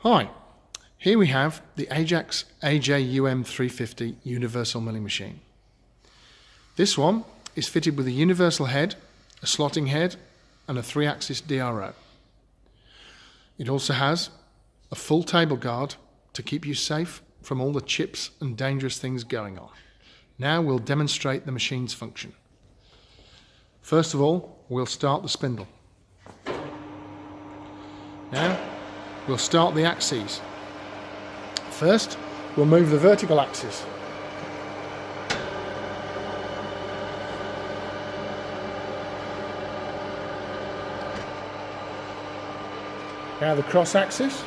Hi, here we have the Ajax AJUM 350 universal milling machine. This one is fitted with a universal head, a slotting head and a 3-axis DRO. It also has a full table guard to keep you safe from all the chips and dangerous things going on. Now we'll demonstrate the machine's function. First of all, we'll start the spindle. Now we'll start the axes. First, we'll move the vertical axis. Now the cross axis.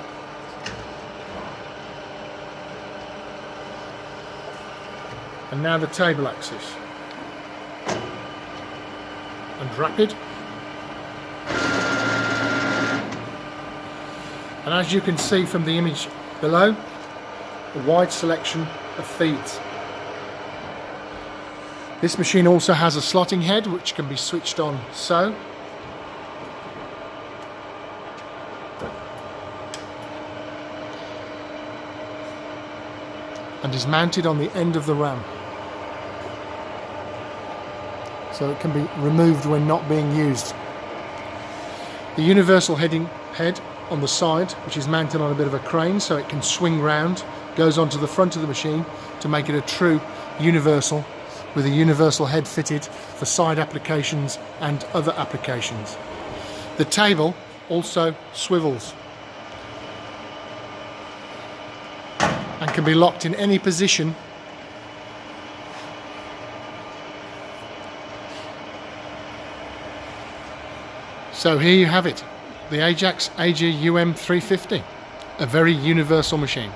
And now the table axis. And rapid. And as you can see from the image below, a wide selection of feeds. This machine also has a slotting head which can be switched on so. And is mounted on the end of the ram. So it can be removed when not being used. The universal head on the side, which is mounted on a bit of a crane so it can swing round, goes onto the front of the machine to make it a true universal, with a universal head fitted for side applications and other applications. The table also swivels and can be locked in any position . So here you have it, the Ajax AJUM 350, a very universal machine.